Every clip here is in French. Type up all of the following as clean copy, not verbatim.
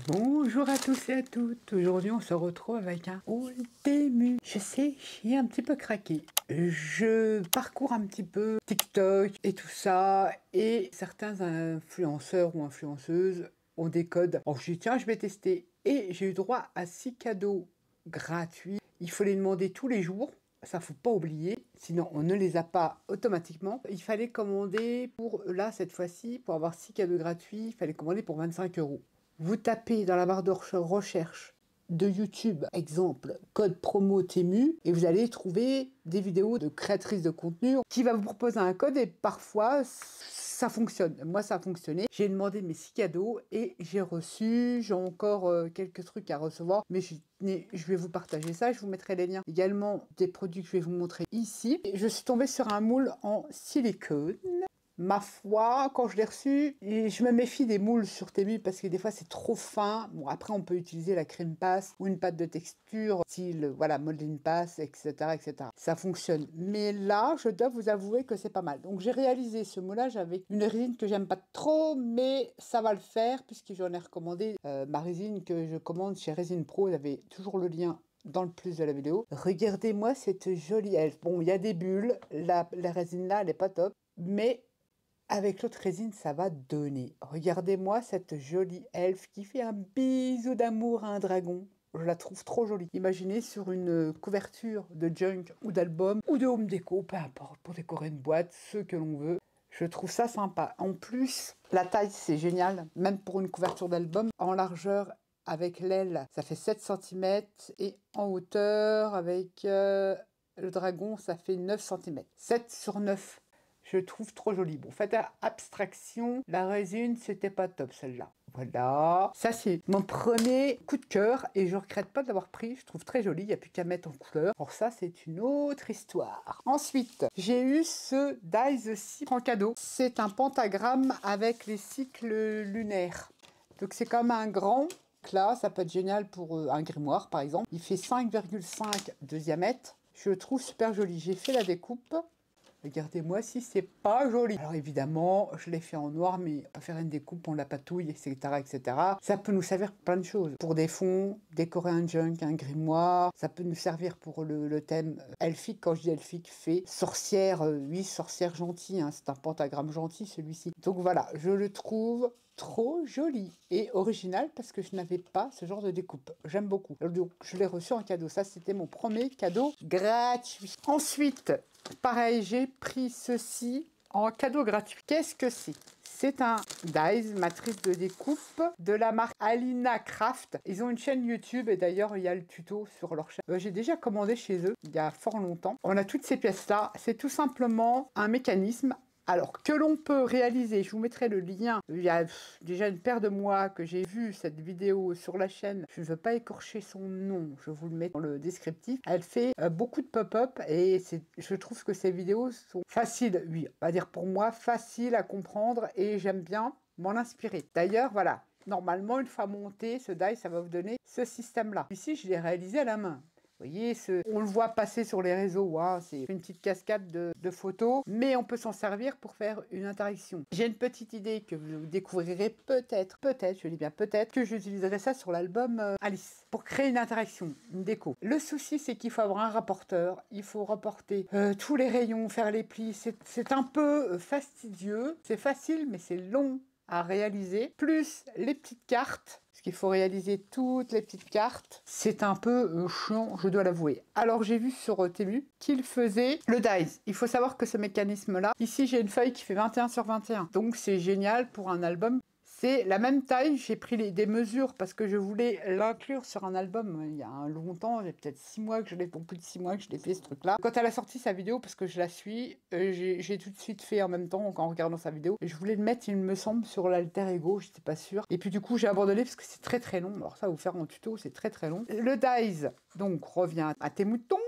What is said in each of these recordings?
Bonjour à tous et à toutes, aujourd'hui on se retrouve avec un haul Temu. Je sais, j'ai un petit peu craqué. Je parcours un petit peu TikTok et tout ça, et certains influenceurs ou influenceuses ont des codes. Alors je dis tiens, je vais tester, et j'ai eu droit à 6 cadeaux gratuits. Il faut les demander tous les jours. Ça, faut pas oublier, sinon on ne les a pas automatiquement. Il fallait commander pour, là, cette fois-ci, pour avoir 6 cadeaux gratuits, il fallait commander pour 25 €. Vous tapez dans la barre de recherche de YouTube, exemple, code promo Temu, et vous allez trouver des vidéos de créatrices de contenu qui va vous proposer un code, et parfois ça fonctionne. Moi, ça a fonctionné. J'ai demandé mes 6 cadeaux et j'ai reçu. J'ai encore quelques trucs à recevoir, mais je vais vous partager ça. Je vous mettrai les liens également des produits que je vais vous montrer ici. Je suis tombée sur un moule en silicone. Ma foi, quand je l'ai reçu, et je me méfie des moules sur Temu parce que des fois c'est trop fin. Bon, après on peut utiliser la cream paste ou une pâte de texture, style voilà, modeling paste, etc., etc. Ça fonctionne. Mais là, je dois vous avouer que c'est pas mal. Donc j'ai réalisé ce moulage avec une résine que j'aime pas trop, mais ça va le faire puisque j'en ai recommandé ma résine que je commande chez Resin Pro. Vous avez toujours le lien dans le plus de la vidéo. Regardez-moi cette jolie elfe. Bon, il y a des bulles, la résine là, elle est pas top, mais avec l'autre résine, ça va donner. Regardez-moi cette jolie elfe qui fait un bisou d'amour à un dragon. Je la trouve trop jolie. Imaginez sur une couverture de junk ou d'album ou de home déco, peu importe, pour décorer une boîte, ce que l'on veut. Je trouve ça sympa. En plus, la taille, c'est génial. Même pour une couverture d'album, en largeur, avec l'aile, ça fait 7 cm. Et en hauteur, avec le dragon, ça fait 9 cm. 7 sur 9. Je trouve trop joli. Bon, faites abstraction, la résine, c'était pas top celle-là. Voilà. Ça, c'est mon premier coup de cœur et je regrette pas de l'avoir pris. Je trouve très joli. Il n'y a plus qu'à mettre en couleur. Alors ça, c'est une autre histoire. Ensuite, j'ai eu ce Dies 6 en cadeau. C'est un pentagramme avec les cycles lunaires. Donc c'est comme un grand. Là, ça peut être génial pour un grimoire, par exemple. Il fait 5,5 de diamètre. Je le trouve super joli. J'ai fait la découpe. Regardez-moi si c'est pas joli. Alors évidemment, je l'ai fait en noir, mais on va faire une découpe, on la patouille, etc., etc. Ça peut nous servir pour plein de choses. Pour des fonds, décorer un junk, un grimoire. Ça peut nous servir pour le thème elfique. Quand je dis elfique, fée, sorcière, oui, sorcière gentille. Hein, c'est un pentagramme gentil, celui-ci. Donc voilà, je le trouve trop joli et original parce que je n'avais pas ce genre de découpe. J'aime beaucoup. Donc je l'ai reçu en cadeau. Ça, c'était mon premier cadeau gratuit. Ensuite, pareil, j'ai pris ceci en cadeau gratuit. Qu'est-ce que c'est? C'est un Dies, matrice de découpe de la marque Alina Craft. Ils ont une chaîne YouTube et d'ailleurs il y a le tuto sur leur chaîne. J'ai déjà commandé chez eux il y a fort longtemps. On a toutes ces pièces-là. C'est tout simplement un mécanisme. Alors, que l'on peut réaliser, je vous mettrai le lien. Il y a déjà une paire de mois que j'ai vu cette vidéo sur la chaîne. Je ne veux pas écorcher son nom, je vous le mets dans le descriptif. Elle fait beaucoup de pop-up et je trouve que ces vidéos sont faciles, oui, on va dire pour moi, faciles à comprendre et j'aime bien m'en inspirer. D'ailleurs, voilà, normalement, une fois monté, ce die, ça va vous donner ce système-là. Ici, je l'ai réalisé à la main. Vous voyez, on le voit passer sur les réseaux, hein, c'est une petite cascade de photos, mais on peut s'en servir pour faire une interaction. J'ai une petite idée que vous découvrirez peut-être, je dis bien peut-être, que j'utiliserai ça sur l'album Alice, pour créer une interaction, une déco. Le souci, c'est qu'il faut avoir un rapporteur, il faut rapporter tous les rayons, faire les plis, c'est un peu fastidieux, c'est facile, mais c'est long à réaliser, plus les petites cartes, parce qu'il faut réaliser toutes les petites cartes. C'est un peu chiant, je dois l'avouer. Alors j'ai vu sur Temu qu'il faisait le dies. Il faut savoir que ce mécanisme-là, ici j'ai une feuille qui fait 21 sur 21, donc c'est génial pour un album. C'est la même taille, j'ai pris des mesures parce que je voulais l'inclure sur un album il y a longtemps, j'ai peut-être 6 mois que je l'ai, plus de 6 mois que je l'ai fait ce truc-là. Quand elle a sorti sa vidéo, parce que je la suis, j'ai tout de suite fait en même temps en regardant sa vidéo. Et je voulais le mettre, il me semble, sur l'alter ego, j'étais pas sûre. Et puis du coup, j'ai abandonné parce que c'est très très long. Alors ça, vous faire en tuto, c'est très très long. Le dies, donc, revient à tes moutons.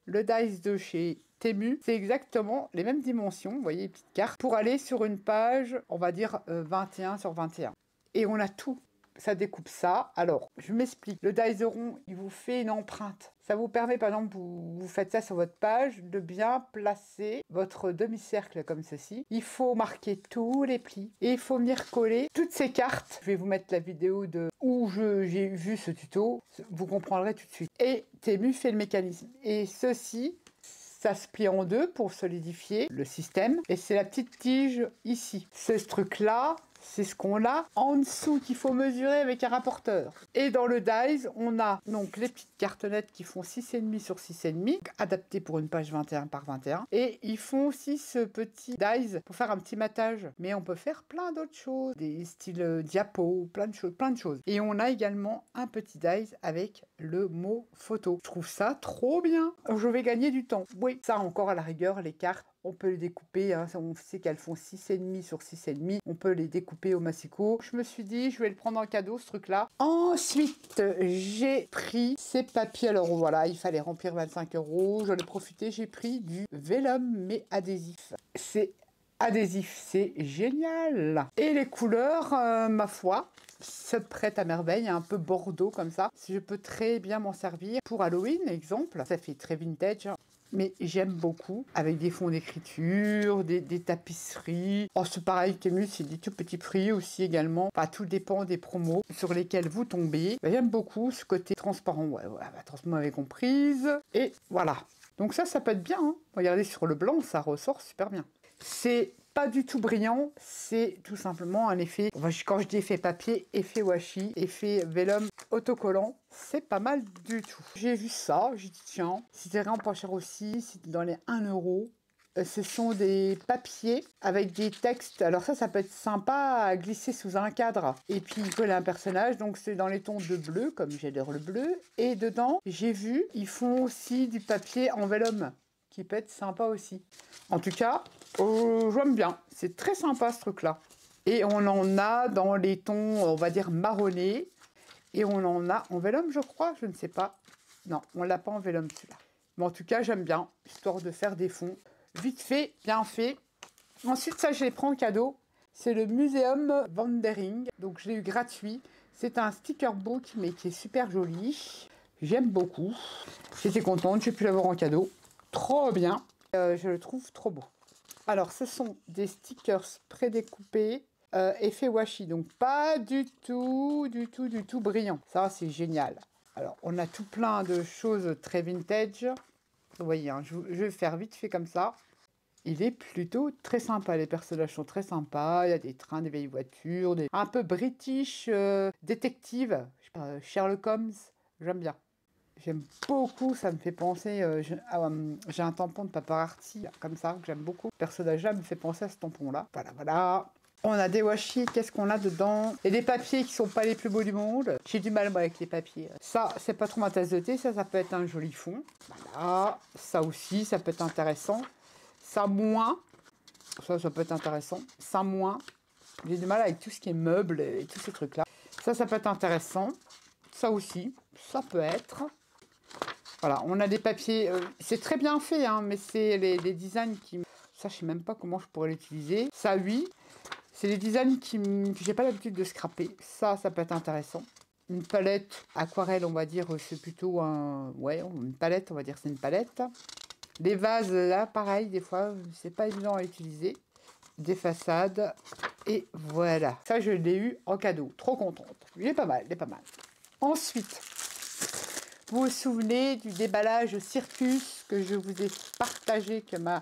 Le dies de chez Temu, c'est exactement les mêmes dimensions, vous voyez, les petites cartes, pour aller sur une page, on va dire 21 sur 21. Et on a tout. ça découpe ça. Alors, je m'explique. Le dies rond, il vous fait une empreinte. Ça vous permet, par exemple, vous faites ça sur votre page, de bien placer votre demi-cercle comme ceci. Il faut marquer tous les plis et il faut venir coller toutes ces cartes. Je vais vous mettre la vidéo de où j'ai vu ce tuto. Vous comprendrez tout de suite. Et Temu fait le mécanisme. Et ceci, ça se plie en deux pour solidifier le système. Et c'est la petite tige ici. C'est ce truc-là. C'est ce qu'on a en dessous qu'il faut mesurer avec un rapporteur. Et dans le dies, on a donc les petites cartonnettes qui font 6,5 sur 6,5, adaptées pour une page 21 par 21. Et ils font aussi ce petit dies pour faire un petit matage. Mais on peut faire plein d'autres choses, des styles diapo, plein de choses. Et on a également un petit dies avec le mot photo. Je trouve ça trop bien. Je vais gagner du temps. Oui, ça encore à la rigueur, les cartes. On peut les découper, hein, on sait qu'elles font 6,5 sur 6,5. On peut les découper au massicot. Je me suis dit, je vais le prendre en cadeau, ce truc-là. Ensuite, j'ai pris ces papiers. Alors voilà, il fallait remplir 25 €. J'en ai profité, j'ai pris du vélum, mais adhésif. C'est adhésif, c'est génial. Et les couleurs, ma foi, se prête à merveille, un peu bordeaux comme ça. Je peux très bien m'en servir pour Halloween, exemple. Ça fait très vintage. Mais j'aime beaucoup, avec des fonds d'écriture, des tapisseries. Oh, c'est pareil, Temu, c'est des tout petits prix aussi également. Enfin, tout dépend des promos sur lesquels vous tombez. J'aime beaucoup ce côté transparent. Ouais, transparent avec comprise. Et voilà. Donc ça peut être bien. Hein. Regardez sur le blanc, ça ressort super bien. C'est pas du tout brillant, c'est tout simplement un effet, quand je dis effet papier, effet washi, effet vélum autocollant, c'est pas mal du tout. J'ai vu ça, j'ai dit tiens, c'était vraiment pas cher aussi, c'était dans les 1 €. Ce sont des papiers avec des textes. Alors ça peut être sympa à glisser sous un cadre. Et puis coller un personnage. Donc c'est dans les tons de bleu, comme j'adore le bleu. Et dedans, j'ai vu, ils font aussi du papier en vélum, qui peut être sympa aussi. En tout cas, j'aime bien. C'est très sympa ce truc-là. Et on en a dans les tons, on va dire marronnés. Et on en a en vélum, je crois. Je ne sais pas. Non, on l'a pas en vélum celui-là. Mais en tout cas, j'aime bien, histoire de faire des fonds. Vite fait, bien fait. Ensuite, ça, je les prends en cadeau. C'est le Museum Wandering. Donc, je l'ai eu gratuit. C'est un sticker book, mais qui est super joli. J'aime beaucoup. J'étais contente, j'ai pu l'avoir en cadeau. Trop bien. Je le trouve trop beau. Alors, ce sont des stickers prédécoupés, effet washi. Donc, pas du tout brillant. Ça, c'est génial. Alors, on a tout plein de choses très vintage. Vous voyez, hein, je vais faire vite fait comme ça. Il est plutôt très sympa. Les personnages sont très sympas. Il y a des trains, des vieilles voitures, un peu british, détective. Sherlock Holmes, j'aime bien. J'aime beaucoup, ça me fait penser... j'ai un tampon de Paparazzi, comme ça, que j'aime beaucoup. Le personnage-là me fait penser à ce tampon-là. Voilà. On a des washi, qu'est-ce qu'on a dedans? Et des papiers qui sont pas les plus beaux du monde. J'ai du mal, moi, avec les papiers. Ça, c'est pas trop ma tasse de thé. Ça peut être un joli fond. Voilà. Ça aussi, ça peut être intéressant. Ça, moins. Ça peut être intéressant. Ça, moins. J'ai du mal avec tout ce qui est meubles et tous ces trucs-là. Ça peut être intéressant. Ça aussi, ça peut être... Voilà, on a des papiers... c'est très bien fait, hein, mais c'est les designs qui... Ça, je sais même pas comment je pourrais l'utiliser. Ça, oui. C'est les designs que j'ai pas l'habitude de scraper. Ça peut être intéressant. Une palette aquarelle, on va dire, c'est plutôt un... Ouais, une palette, on va dire, c'est une palette. Les vases, là, pareil, des fois, c'est pas évident à utiliser. Des façades. Et voilà. Ça, je l'ai eu en cadeau. Trop contente. Il est pas mal. Ensuite, vous vous souvenez du déballage Circus que je vous ai partagé, que m'a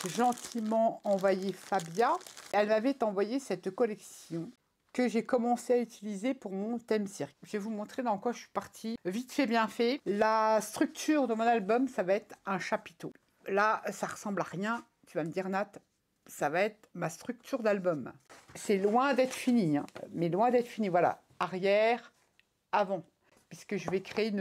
gentiment envoyé Fabia. Elle m'avait envoyé cette collection que j'ai commencé à utiliser pour mon thème cirque. Je vais vous montrer dans quoi je suis partie. Vite fait, bien fait. La structure de mon album, ça va être un chapiteau. Là, ça ressemble à rien. Tu vas me dire, Nat, ça va être ma structure d'album. C'est loin d'être fini, hein, mais loin d'être fini. Voilà, arrière, avant. Puisque je vais créer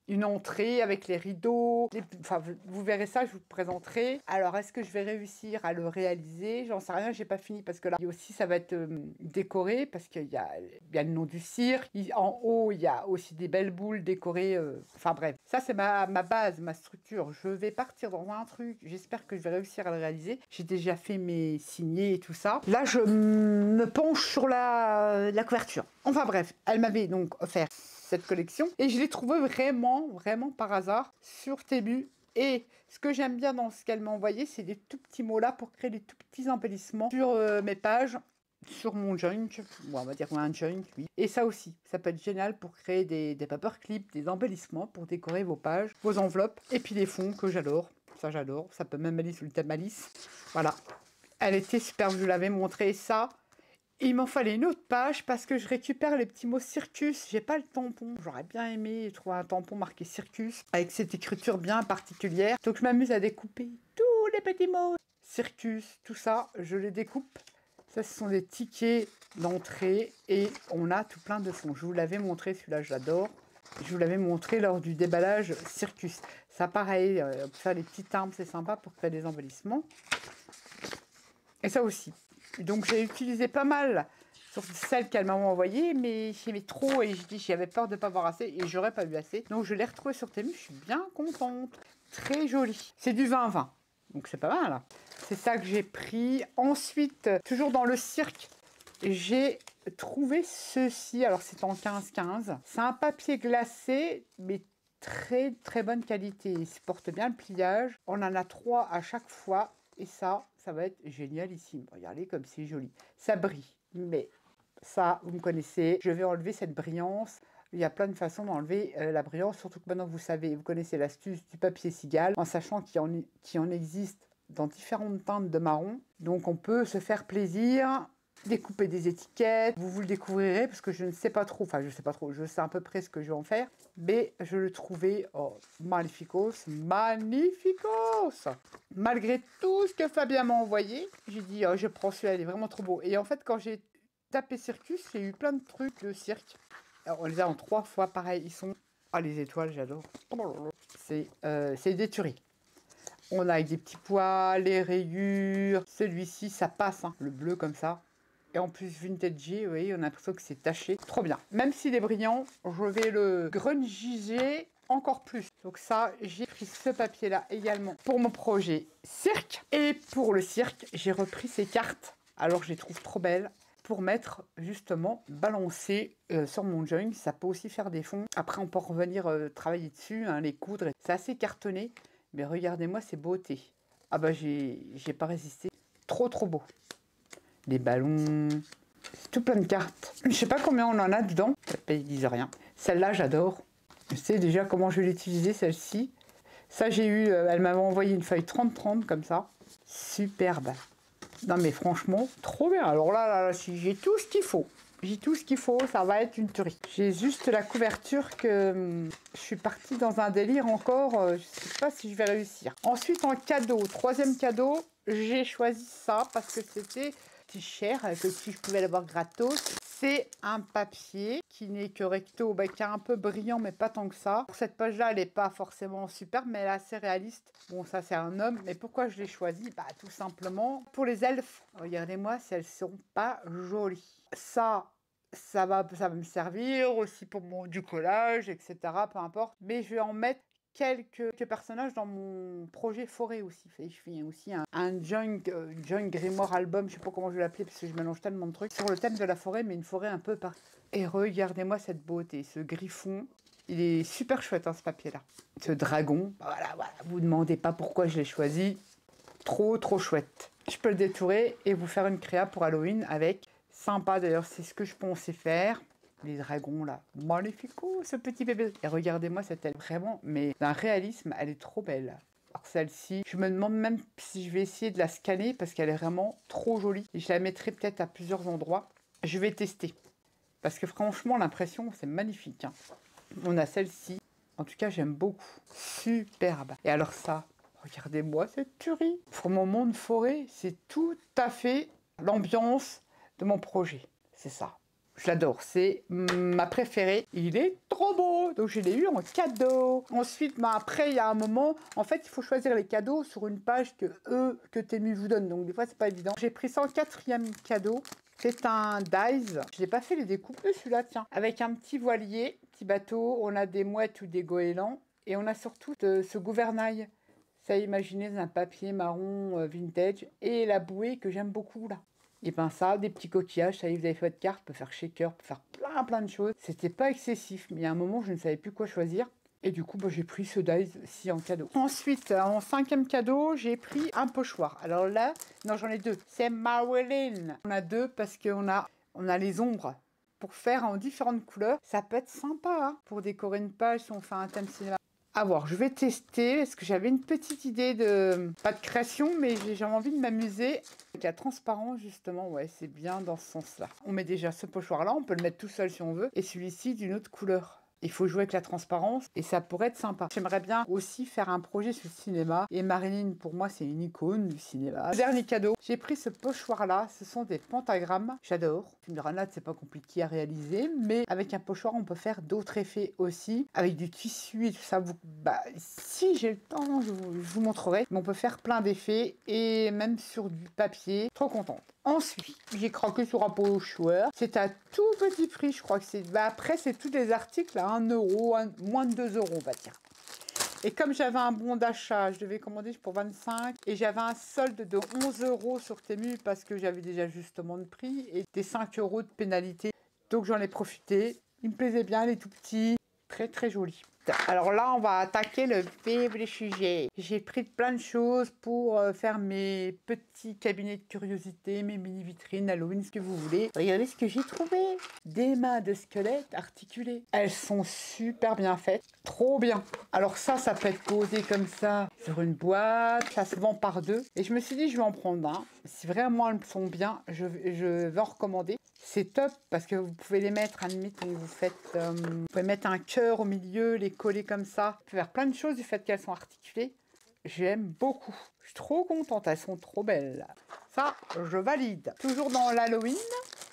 une entrée avec les rideaux. Enfin, vous verrez ça, je vous le présenterai. Alors, est-ce que je vais réussir à le réaliser? J'en sais rien, j'ai pas fini parce que là aussi, ça va être décoré parce qu'il y a le nom du cirque. En haut, il y a aussi des belles boules décorées. Enfin bref, ça c'est ma base, ma structure. Je vais partir dans un truc. J'espère que je vais réussir à le réaliser. J'ai déjà fait mes signés et tout ça. Là, je me penche sur la couverture. Enfin bref, elle m'avait donc offert cette collection et je l'ai trouvée vraiment par hasard sur Temu. Et ce que j'aime bien dans ce qu'elle m'a envoyé, c'est des tout petits mots là pour créer des tout petits embellissements sur mes pages, sur mon junk, bon, on va dire un junk, oui. Et ça aussi, ça peut être génial pour créer des paperclips, des embellissements pour décorer vos pages, vos enveloppes, et puis des fonds que j'adore. Ça j'adore, ça peut même aller sous le thème Alice. Voilà, elle était super, je vous l'avais montré ça. Il m'en fallait une autre page parce que je récupère les petits mots circus. J'ai pas le tampon. J'aurais bien aimé trouver un tampon marqué circus avec cette écriture bien particulière. Donc je m'amuse à découper tous les petits mots. Circus, tout ça, je les découpe. Ça, ce sont des tickets d'entrée et on a tout plein de fonds. Je vous l'avais montré, celui-là, j'adore. Je vous l'avais montré lors du déballage circus. Ça, pareil, on peut faire des petits timbres, c'est sympa pour faire des embellissements. Et ça aussi. Donc j'ai utilisé pas mal sur celle qu'elle m'a envoyée, mais j'aimais trop et je dis j'avais peur de ne pas avoir assez et j'aurais pas eu assez. Donc je l'ai retrouvée sur Temu, je suis bien contente. Très jolie. C'est du 20-20, donc c'est pas mal là. C'est ça que j'ai pris. Ensuite, toujours dans le cirque, j'ai trouvé ceci. Alors c'est en 15-15. C'est un papier glacé, mais très bonne qualité. Il supporte bien le pliage. On en a 3 à chaque fois. Et ça va être génialissime. Regardez comme c'est joli. Ça brille, mais ça, vous me connaissez. Je vais enlever cette brillance. Il y a plein de façons d'enlever la brillance, surtout que maintenant vous savez, vous connaissez l'astuce du papier cigale, en sachant qu'il en existe dans différentes teintes de marron. Donc on peut se faire plaisir, découper des étiquettes. Vous le découvrirez parce que je ne sais pas trop, enfin je sais pas trop, je sais à peu près ce que je vais en faire, mais je le trouvais magnificos. Malgré tout ce que Fabien m'a envoyé, j'ai dit je prends celui-là, il est vraiment trop beau. Et en fait quand j'ai tapé circus, j'ai eu plein de trucs de cirque. Alors, on les a en 3 fois pareil, ils sont... Ah les étoiles, j'adore. C'est des tueries. On a avec des petits pois, les rayures. Celui-ci, ça passe, hein, le bleu comme ça. Et en plus, vintage, vous voyez, on a l'impression que c'est taché. Trop bien. Même s'il est brillant, je vais le grungiger encore plus. Donc ça, j'ai pris ce papier-là également pour mon projet cirque. Et pour le cirque, j'ai repris ces cartes. Alors, je les trouve trop belles pour mettre, justement, balancer sur mon junk. Ça peut aussi faire des fonds. Après, on peut revenir travailler dessus, hein, les coudre. C'est assez cartonné. Mais regardez-moi ces beautés. Ah bah, j'ai pas résisté. Trop beau. Des ballons, tout plein de cartes. Je sais pas combien on en a dedans, ils disent rien. Celle-là, j'adore. Je sais déjà comment je vais l'utiliser, celle-ci. Ça, j'ai eu, elle m'avait envoyé une feuille 30-30 comme ça. Superbe. Non mais franchement, trop bien. Alors là, si j'ai tout ce qu'il faut. J'ai tout ce qu'il faut, ça va être une tuerie. J'ai juste la couverture que je suis partie dans un délire encore. Je sais pas si je vais réussir. Ensuite, en cadeau, troisième cadeau, j'ai choisi ça parce que c'était cher, que si je pouvais l'avoir gratos. C'est un papier qui n'est que recto, qui est un peu brillant, mais pas tant que ça. Pour cette page-là, elle n'est pas forcément superbe, mais elle est assez réaliste. Bon, ça, c'est un homme. Mais pourquoi je l'ai choisi? Bah, tout simplement pour les elfes. Regardez-moi si elles sont pas jolies. Ça va me servir aussi pour du collage, etc. Peu importe. Mais je vais en mettre quelques personnages dans mon projet forêt aussi. Je fais aussi un junk grimoire album, je sais pas comment je vais l'appeler parce que je mélange tellement de trucs, sur le thème de la forêt, mais une forêt un peu par... Et regardez-moi cette beauté, ce griffon. Il est super chouette, hein, ce papier-là. Ce dragon, voilà, vous ne demandez pas pourquoi je l'ai choisi. Trop chouette. Je peux le détourer et vous faire une créa pour Halloween avec. Sympa d'ailleurs, c'est ce que je pensais faire. Les dragons là, magnifico ce petit bébé. Et regardez-moi cette aile, vraiment, mais d'un réalisme, elle est trop belle. Alors celle-ci, je me demande même si je vais essayer de la scanner parce qu'elle est vraiment trop jolie. Et je la mettrai peut-être à plusieurs endroits. Je vais tester. Parce que franchement, l'impression, c'est magnifique. Hein. On a celle-ci. En tout cas, j'aime beaucoup. Superbe. Et alors ça, regardez-moi cette tuerie. Pour mon monde forêt, c'est tout à fait l'ambiance de mon projet. C'est ça. Je l'adore, c'est ma préférée. Il est trop beau, donc je l'ai eu en cadeau. Ensuite, après, il y a un moment, en fait, il faut choisir les cadeaux sur une page que Temu vous donne. Donc des fois, c'est pas évident. J'ai pris ça en 4e cadeau. C'est un dies. Je n'ai pas fait les découpes de celui-là, tiens. Avec un petit voilier, petit bateau. On a des mouettes ou des goélands. Et on a surtout ce gouvernail. Ça, imaginez un papier marron vintage. Et la bouée que j'aime beaucoup, là. Et ben ça, des petits coquillages, ça y est, vous avez fait votre carte, peut faire shaker, peut faire plein de choses. C'était pas excessif, mais il y a un moment, je ne savais plus quoi choisir. Et du coup, j'ai pris ce dies-ci en cadeau. Ensuite, en 5e cadeau, j'ai pris un pochoir. Alors là, non, j'en ai 2. C'est Marilyn. On a 2 parce qu'on a les ombres. Pour faire en différentes couleurs, ça peut être sympa hein, pour décorer une page si on fait un thème cinéma. À voir, je vais tester parce que j'avais une petite idée pas de création, mais j'ai envie de m'amuser avec la transparence justement. Ouais, c'est bien dans ce sens-là. On met déjà ce pochoir-là, on peut le mettre tout seul si on veut, et celui-ci d'une autre couleur. Il faut jouer avec la transparence et ça pourrait être sympa. J'aimerais bien aussi faire un projet sur le cinéma. Et Marilyn, pour moi, c'est une icône du cinéma. Dernier cadeau, j'ai pris ce pochoir-là. Ce sont des pentagrammes. J'adore. Une grenade, c'est pas compliqué à réaliser. Mais avec un pochoir, on peut faire d'autres effets aussi. Avec du tissu et tout ça. Si j'ai le temps, je vous montrerai. Mais on peut faire plein d'effets. Et même sur du papier. Trop contente. Ensuite, j'ai craqué sur un pochoir. C'est à tout petit prix, je crois que c'est... après, c'est tous les articles à 1 euro, moins de 2 euros, on va dire. Et comme j'avais un bon d'achat, je devais commander pour 25. Et j'avais un solde de 11 euros sur Temu parce que j'avais déjà justement de prix. Et des 5 euros de pénalité. Donc j'en ai profité. Il me plaisait bien, il est tout petit. Très joli. Alors là, on va attaquer le vif du sujet. J'ai pris plein de choses pour faire mes petits cabinets de curiosité, mes mini-vitrines, Halloween, ce que vous voulez. Regardez ce que j'ai trouvé. Des mains de squelettes articulées. Elles sont super bien faites. Trop bien. Alors ça peut être posé comme ça sur une boîte. Ça se vend par 2. Et je me suis dit, je vais en prendre un. Si vraiment elles sont bien, je vais en recommander. C'est top parce que vous pouvez les mettre, à la limite, vous pouvez mettre un cœur au milieu, les coller comme ça. Vous pouvez faire plein de choses du fait qu'elles sont articulées. J'aime beaucoup. Je suis trop contente, elles sont trop belles. Ça, je valide. Toujours dans l'Halloween,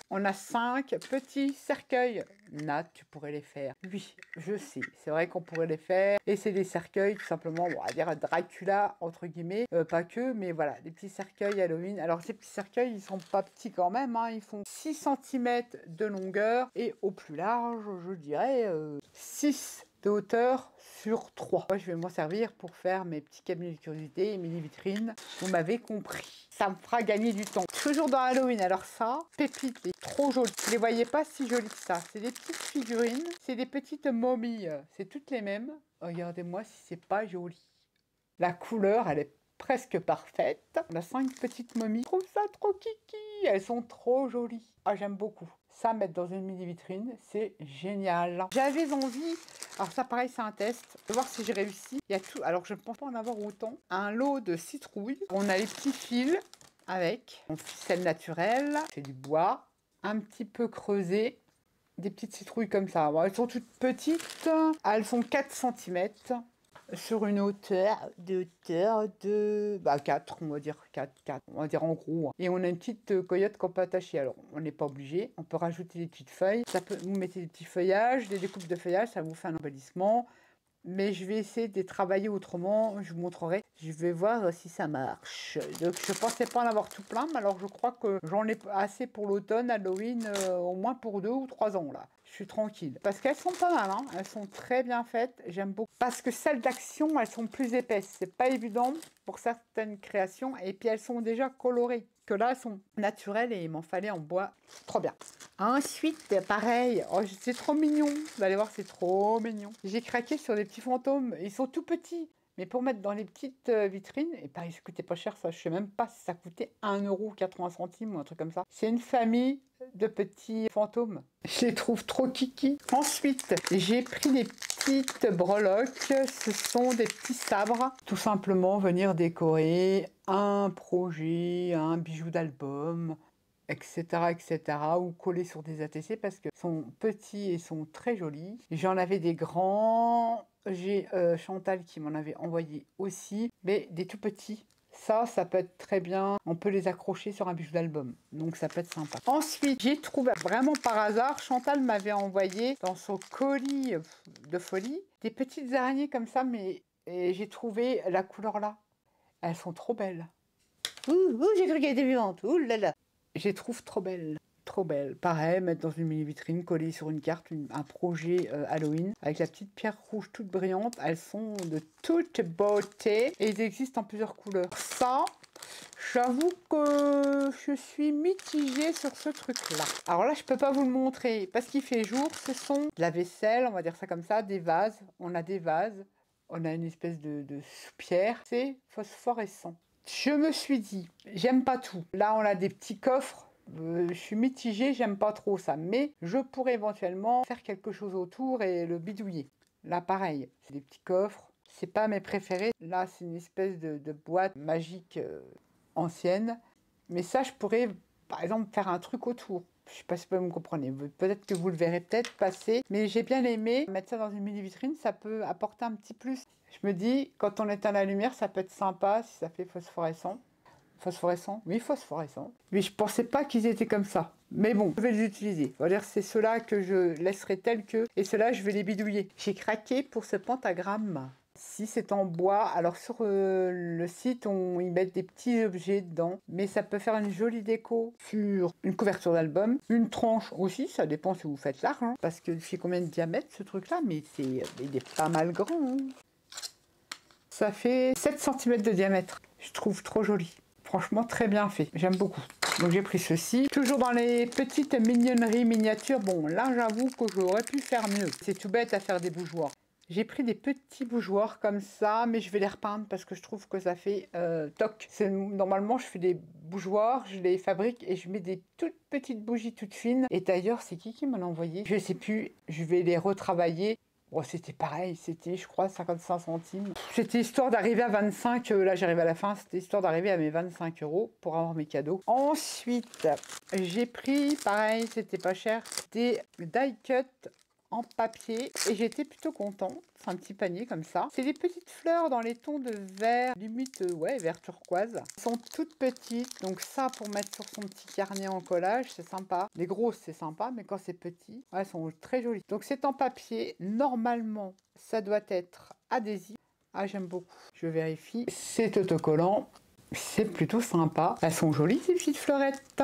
on a 5 petits cercueils. Nat, tu pourrais les faire. Oui, je sais, c'est vrai qu'on pourrait les faire. Et c'est des cercueils, tout simplement, on va dire Dracula, entre guillemets. Pas que, mais voilà, des petits cercueils Halloween. Alors, ces petits cercueils, ils sont pas petits quand même. Hein, ils font 6 cm de longueur. Et au plus large, je dirais 6 de hauteur sur 3. Moi, je vais m'en servir pour faire mes petits cabinets de curiosité et mes vitrines. Vous m'avez compris. Ça me fera gagner du temps. Toujours dans Halloween. Alors ça, pépite, est trop jolie. Vous les voyez pas si jolies que ça. C'est des petites figurines. C'est des petites momies. C'est toutes les mêmes. Regardez-moi si c'est pas joli. La couleur, elle est presque parfaite. On a 5 petites momies. Je trouve ça trop kiki. Elles sont trop jolies. Ah, j'aime beaucoup. Ça, mettre dans une mini vitrine, c'est génial. J'avais envie, alors ça pareil, c'est un test, de voir si j'ai réussi. Il y a tout, alors je ne pense pas en avoir autant. Un lot de citrouilles. On a les petits fils avec, en ficelle naturelle, c'est du bois, un petit peu creusé. Des petites citrouilles comme ça. Bon, elles sont toutes petites. Elles font 4 cm. Sur une hauteur de 4, on va dire 4, on va dire en gros. Hein. Et on a une petite coyote qu'on peut attacher. Alors, on n'est pas obligé, on peut rajouter des petites feuilles. Vous mettez des petits feuillages, des découpes de feuillages, ça vous fait un embellissement. Mais je vais essayer de les travailler autrement, je vous montrerai. Je vais voir si ça marche. Donc je pensais pas en avoir tout plein, mais alors je crois que j'en ai assez pour l'automne, Halloween, au moins pour 2 ou 3 ans là. Je suis tranquille. Parce qu'elles sont pas mal, hein. Elles sont très bien faites, j'aime beaucoup. Parce que celles d'action, elles sont plus épaisses. C'est pas évident pour certaines créations. Et puis elles sont déjà colorées. Que là, elles sont naturelles et il m'en fallait en bois. Trop bien. Ensuite, pareil, oh, c'est trop mignon. Vous allez voir, c'est trop mignon. J'ai craqué sur des petits fantômes. Ils sont tout petits. Mais pour mettre dans les petites vitrines, et pareil, ça coûtait pas cher, ça. Je sais même pas si ça coûtait 1,80 € ou un truc comme ça. C'est une famille de petits fantômes. Je les trouve trop kiki. Ensuite, j'ai pris des petites breloques. Ce sont des petits sabres. Tout simplement venir décorer un projet, un bijou d'album, etc., etc., ou coller sur des ATC parce que sont petits et sont très jolis. J'en avais des grands, j'ai Chantal qui m'en avait envoyé aussi, mais des tout petits, Ça peut être très bien. On peut les accrocher sur un bijou d'album. Donc ça peut être sympa. Ensuite, j'ai trouvé vraiment par hasard, Chantal m'avait envoyé dans son colis de folie des petites araignées comme ça, mais j'ai trouvé la couleur là. Elles sont trop belles. Ouh, j'ai cru qu'elle était vivante. Ouh là là. Je les trouve trop belles. Trop belle. Pareil, mettre dans une mini vitrine, coller sur une carte un projet Halloween avec la petite pierre rouge toute brillante. Elles sont de toute beauté et ils existent en plusieurs couleurs. Ça, j'avoue que je suis mitigée sur ce truc-là. Alors là, je peux pas vous le montrer parce qu'il fait jour. Ce sont de la vaisselle, on va dire ça comme ça, des vases. On a des vases. On a une espèce de soupière. C'est phosphorescent. Je me suis dit, j'aime pas tout. Là, on a des petits coffres. Je suis mitigée, j'aime pas trop ça, mais je pourrais éventuellement faire quelque chose autour et le bidouiller. Là, pareil, c'est des petits coffres, c'est pas mes préférés. Là, c'est une espèce de boîte magique ancienne, mais ça, je pourrais, par exemple, faire un truc autour. Je sais pas si vous me comprenez, peut-être que vous le verrez peut-être passer, mais j'ai bien aimé mettre ça dans une mini vitrine, ça peut apporter un petit plus. Je me dis, quand on éteint la lumière, ça peut être sympa si ça fait phosphorescent. Phosphorescent? Oui, phosphorescent. Mais je pensais pas qu'ils étaient comme ça. Mais bon, je vais les utiliser. On va dire c'est ceux-là que je laisserai tels que. Et ceux-là, je vais les bidouiller. J'ai craqué pour ce pentagramme. Si c'est en bois, alors sur le site, ils mettent des petits objets dedans. Mais ça peut faire une jolie déco sur une couverture d'album. Une tranche aussi, ça dépend si vous faites large. Hein, parce que il fait combien de diamètre ce truc-là? Mais il est pas mal grand. Hein. Ça fait 7 cm de diamètre. Je trouve trop joli. Franchement, très bien fait. J'aime beaucoup. Donc j'ai pris ceci. Toujours dans les petites mignonneries miniatures. Bon, là, j'avoue que j'aurais pu faire mieux. C'est tout bête à faire des bougeoirs. J'ai pris des petits bougeoirs comme ça, mais je vais les repeindre parce que je trouve que ça fait toc. Normalement, je fais des bougeoirs, je les fabrique et je mets des toutes petites bougies toutes fines. Et d'ailleurs, c'est qui me l'a envoyé? Je sais plus. Je vais les retravailler. Bon, c'était pareil, c'était, je crois, 55 centimes. C'était histoire d'arriver à 25, là j'arrive à la fin, c'était histoire d'arriver à mes 25 € pour avoir mes cadeaux. Ensuite, j'ai pris, pareil, c'était pas cher, des die cut en papier et j'étais plutôt contente. C'est un petit panier comme ça. C'est des petites fleurs dans les tons de vert, limite, ouais, vert turquoise. Elles sont toutes petites, donc ça pour mettre sur son petit carnet en collage, c'est sympa. Les grosses, c'est sympa, mais quand c'est petit, elles sont très jolies. Donc c'est en papier. Normalement, ça doit être adhésif. Ah, j'aime beaucoup. Je vérifie. C'est autocollant. C'est plutôt sympa. Elles sont jolies, ces petites fleurettes.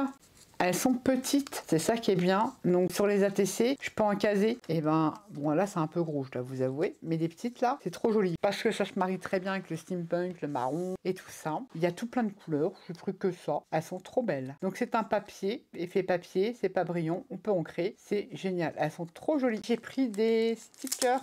Elles sont petites, c'est ça qui est bien. Donc sur les ATC, je peux en caser. Et ben, bon là c'est un peu gros, je dois vous avouer. Mais des petites là, c'est trop joli. Parce que ça se marie très bien avec le steampunk, le marron et tout ça. Il y a tout plein de couleurs, je pris que ça. Elles sont trop belles. Donc c'est un papier, effet papier, c'est pas brillant, on peut ancrer. C'est génial, elles sont trop jolies. J'ai pris des stickers.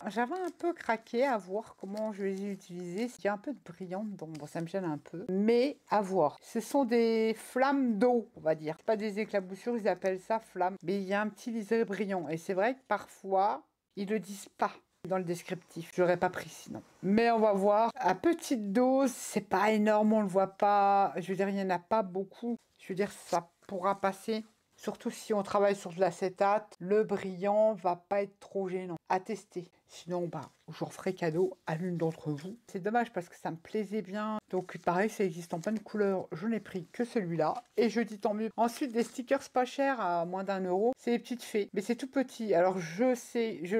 J'avais un peu craqué à voir comment je les ai utilisés. Il y a un peu de brillant dedans, bon, ça me gêne un peu. Mais à voir. Ce sont des flammes d'eau, on va dire. Pas des éclaboussures, ils appellent ça flammes. Mais il y a un petit liseré brillant. Et c'est vrai que parfois, ils le disent pas dans le descriptif. J'aurais pas pris sinon. Mais on va voir. À petite dose, c'est pas énorme, on le voit pas. Je veux dire, il n'y en a pas beaucoup. Je veux dire, ça pourra passer. Surtout si on travaille sur de l'acétate, le brillant va pas être trop gênant à tester. Sinon, bah, je referai cadeau à l'une d'entre vous. C'est dommage parce que ça me plaisait bien. Donc pareil, ça existe en plein de couleurs. Je n'ai pris que celui-là. Et je dis tant mieux. Ensuite, des stickers pas chers à moins d'1 €. C'est les petites fées. Mais c'est tout petit. Alors je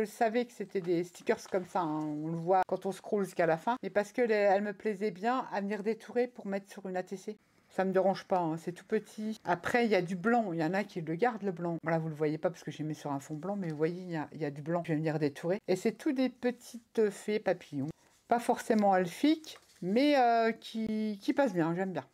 savais que c'était des stickers comme ça. Hein. On le voit quand on scrolle jusqu'à la fin. Mais parce que elles me plaisaient bien à venir détourer pour mettre sur une ATC. Ça me dérange pas, hein, c'est tout petit. Après, il y a du blanc. Il y en a qui le gardent, le blanc. Voilà, vous le voyez pas parce que j'ai mis sur un fond blanc, mais vous voyez, il y a du blanc. Je vais venir détourer. Et c'est tout des petites fées papillons. Pas forcément elfiques, mais qui passent bien, j'aime bien.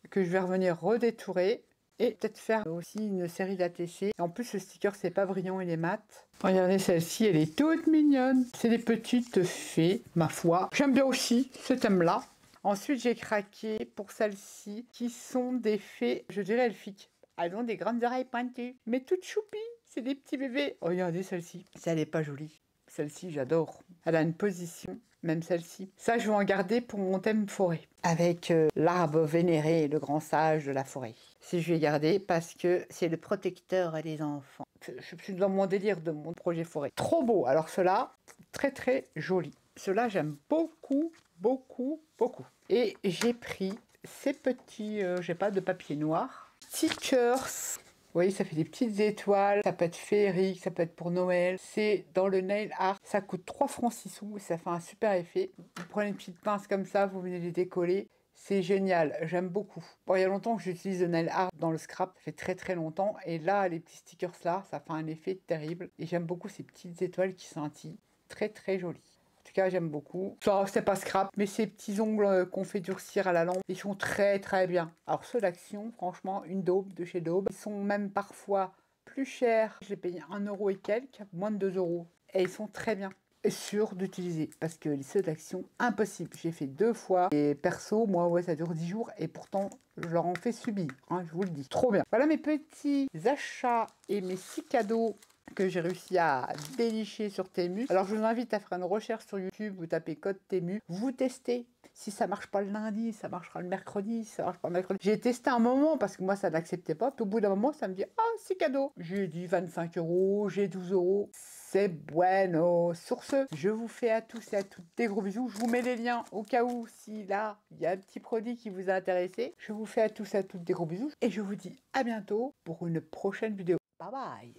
Que je vais revenir redétourer. Et peut-être faire aussi une série d'ATC. En plus, le sticker, c'est pas brillant, il est mat. Regardez celle-ci, elle est toute mignonne. C'est des petites fées, ma foi. J'aime bien aussi ce thème-là. Ensuite, j'ai craqué pour celles-ci, qui sont des fées, je dirais elfiques. Elles ont des grandes oreilles pointues, mais toutes choupies. C'est des petits bébés. Regardez celle-ci. Ça, elle est pas jolie. Celle-ci, j'adore. Elle a une position, même celle-ci. Ça, je vais en garder pour mon thème forêt. Avec l'arbre vénéré, le grand sage de la forêt. Si je vais garder parce que c'est le protecteur des enfants. Je suis dans mon délire de mon projet forêt. Trop beau. Alors cela, très très joli. Cela, j'aime beaucoup, beaucoup, beaucoup. Et j'ai pris ces petits, j'ai pas de papier noir, stickers. Vous voyez, ça fait des petites étoiles, ça peut être féerique, ça peut être pour Noël. C'est dans le nail art, ça coûte 3 francs 6 sous et ça fait un super effet. Vous prenez une petite pince comme ça, vous venez les décoller. C'est génial, j'aime beaucoup. Bon, il y a longtemps que j'utilise le nail art dans le scrap, ça fait très très longtemps. Et là, les petits stickers là, ça fait un effet terrible. Et j'aime beaucoup ces petites étoiles qui scintillent. Très très jolies. En tout cas, j'aime beaucoup. Ça, c'est pas scrap, mais ces petits ongles qu'on fait durcir à la lampe, ils sont très très bien. Alors ceux d'Action, franchement, une daube de chez Daube. Ils sont même parfois plus chers. Je les paye 1 euro et quelques, moins de 2 euros. Et ils sont très bien. Et sûr d'utiliser parce que les ceux d'Action, impossible. J'ai fait 2 fois et perso, moi, ouais, ça dure 10 jours et pourtant, je leur en fais subir, hein, je vous le dis. Trop bien. Voilà mes petits achats et mes 6 cadeaux que j'ai réussi à dénicher sur Temu. Alors je vous invite à faire une recherche sur YouTube, vous tapez code Temu, vous testez. Si ça marche pas le lundi, ça marchera le mercredi, si ça marche pas le mercredi. J'ai testé un moment parce que moi ça n'acceptait pas. Puis au bout d'un moment, ça me dit ah c'est cadeau. J'ai dit 25 euros, j'ai 12 euros. C'est bueno. Sur ce, je vous fais à tous et à toutes des gros bisous. Je vous mets les liens au cas où si là il y a un petit produit qui vous a intéressé. Je vous fais à tous et à toutes des gros bisous et je vous dis à bientôt pour une prochaine vidéo. Bye bye.